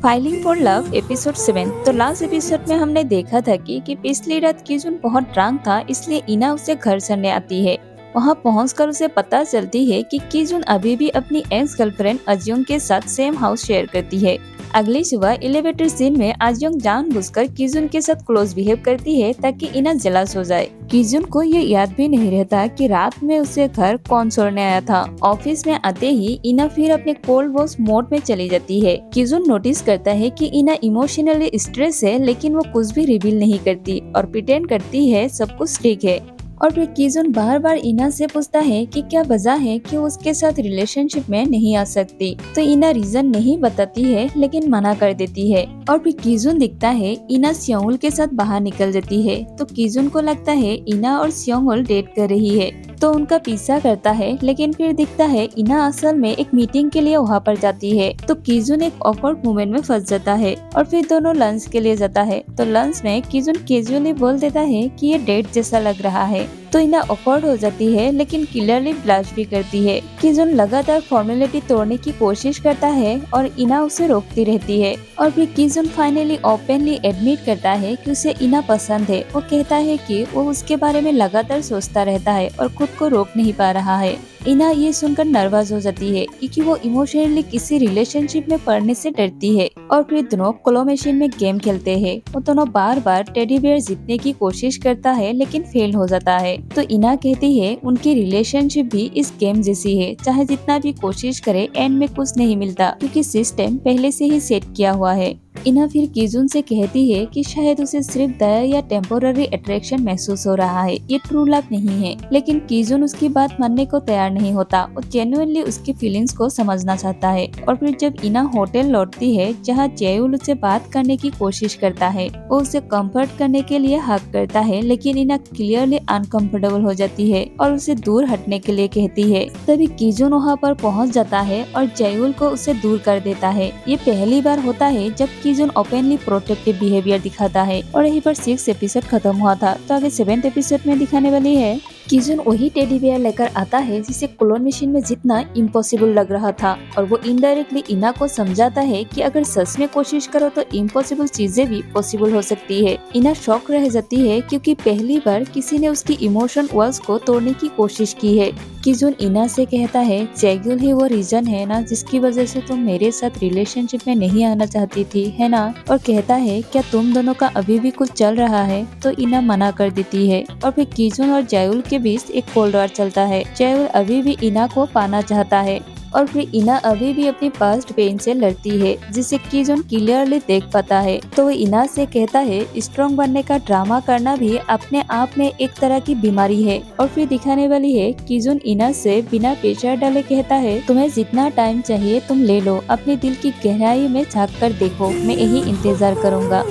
Filing for love episode 7। तो last episode में हमने देखा था कि पिछली रात किजुन बहुत ड्रंक था, इसलिए इना उसे घर छोड़ने आती है। वहां पहुंचकर उसे पता चलती है कि किजुन अभी भी अपनी एक्स गर्लफ्रेंड अजयोंग के साथ सेम हाउस शेयर करती है। अगली सुबह एलिवेटर सीन में अजयोंग जानबूझकर किजुन के साथ क्लोज बिहेव करती है ताकि इना जेलस हो जाए। किजुन को ये याद भी नहीं रहता कि रात में उसे घर कौन छोड़ने आया था। ऑफिस में आते ही इना फिर अपने कोल्ड वॉश मोड में चली जाती है। किजुन नोटिस करता है कि इना इमोशनली स्ट्रेस है, लेकिन वो कुछ भी रिवील नहीं करती और प्रिटेंड करती है सब कुछ ठीक है। और फिर किजुन बार बार इना से पूछता है कि क्या वजह है कि वो उसके साथ रिलेशनशिप में नहीं आ सकती। तो इना रीजन नहीं बताती है, लेकिन मना कर देती है। और फिर किजुन दिखता है इना स्योंगुल के साथ बाहर निकल जाती है। तो किजुन को लगता है इना और स्योंगुल डेट कर रही है, तो उनका पीछा करता है। लेकिन फिर दिखता है इना असल में एक मीटिंग के लिए वहाँ पर जाती है। तो किजुन एक ऑकवर्ड मोमेंट में फंस जाता है और फिर दोनों लंच के लिए जाता है। तो लंच में किजुन कैजुअली बोल देता है कि ये डेट जैसा लग रहा है। तो इना ऑकवर्ड हो जाती है, लेकिन क्लियरली ब्लश भी करती है। किजुन लगातार फॉर्मेलिटी तोड़ने की कोशिश करता है और इना उसे रोकती रहती है। और फिर किजुन फाइनली ओपनली एडमिट करता है कि उसे इना पसंद है। वो कहता है कि वो उसके बारे में लगातार सोचता रहता है और खुद को रोक नहीं पा रहा है। इना ये सुनकर नर्वस हो जाती है क्योंकि वो इमोशनली किसी रिलेशनशिप में पड़ने से डरती है। और फिर दोनों क्लो मशीन में गेम खेलते हैं। वो दोनों बार बार टेडी बेयर जीतने की कोशिश करता है, लेकिन फेल हो जाता है। तो इना कहती है उनकी रिलेशनशिप भी इस गेम जैसी है, चाहे जितना भी कोशिश करे एंड में कुछ नहीं मिलता, क्योंकि सिस्टम पहले से ही सेट किया हुआ है। इना फिर किजुन से कहती है कि शायद उसे सिर्फ दया या टेम्पोररी अट्रैक्शन महसूस हो रहा है, ये ट्रू लव नहीं है। लेकिन किजुन उसकी बात मानने को तैयार नहीं होता। वो जेन्युइनली उसकी फीलिंग्स को समझना चाहता है। और फिर जब इना होटल लौटती है जहाँ जयूल उससे बात करने की कोशिश करता है, वो उसे कंफर्ट करने के लिए हक करता है, लेकिन इना क्लियरली अनकंफर्टेबल हो जाती है और उसे दूर हटने के लिए कहती है। तभी किजुन वहाँ पर पहुँच जाता है और जयूल को उसे दूर कर देता है। ये पहली बार होता है जब किजुन ओपनली प्रोटेक्टिव बिहेवियर दिखाता है। और यहीं पर 6 एपिसोड खत्म हुआ था, तो आगे 7th एपिसोड में दिखाने वाली है। किजुन वही टेडी बेयर लेकर आता है जिसे क्लोन मशीन में जितना इम्पॉसिबल लग रहा था, और वो इनडायरेक्टली इना को समझाता है कि अगर सच में कोशिश करो तो इम्पॉसिबल चीजें भी पॉसिबल हो सकती है। इना शॉक रह जाती है क्योंकि पहली बार किसी ने उसकी इमोशन वॉल्स को तोड़ने की कोशिश की है। किजुन इना से कहता है जैगुल ही वो रीजन है ना जिसकी वजह से तुम मेरे साथ रिलेशनशिप में नहीं आना चाहती थी, है ना? और कहता है क्या तुम दोनों का अभी भी कुछ चल रहा है? तो इना मना कर देती है। और फिर किजुन और जयूल के बीच एक कोल्ड वॉर चलता है। जयूल अभी भी इना को पाना चाहता है और फिर इना अभी भी अपनी पास्ट पेन से लड़ती है, जिसे किजुन क्लियरली देख पाता है। तो वो इना से कहता है स्ट्रॉन्ग बनने का ड्रामा करना भी अपने आप में एक तरह की बीमारी है। और फिर दिखाने वाली है किजुन इना से बिना प्रेशर डाले कहता है तुम्हें जितना टाइम चाहिए तुम ले लो, अपने दिल की गहराई में झांक कर देखो, मैं यही इंतजार करूंगा।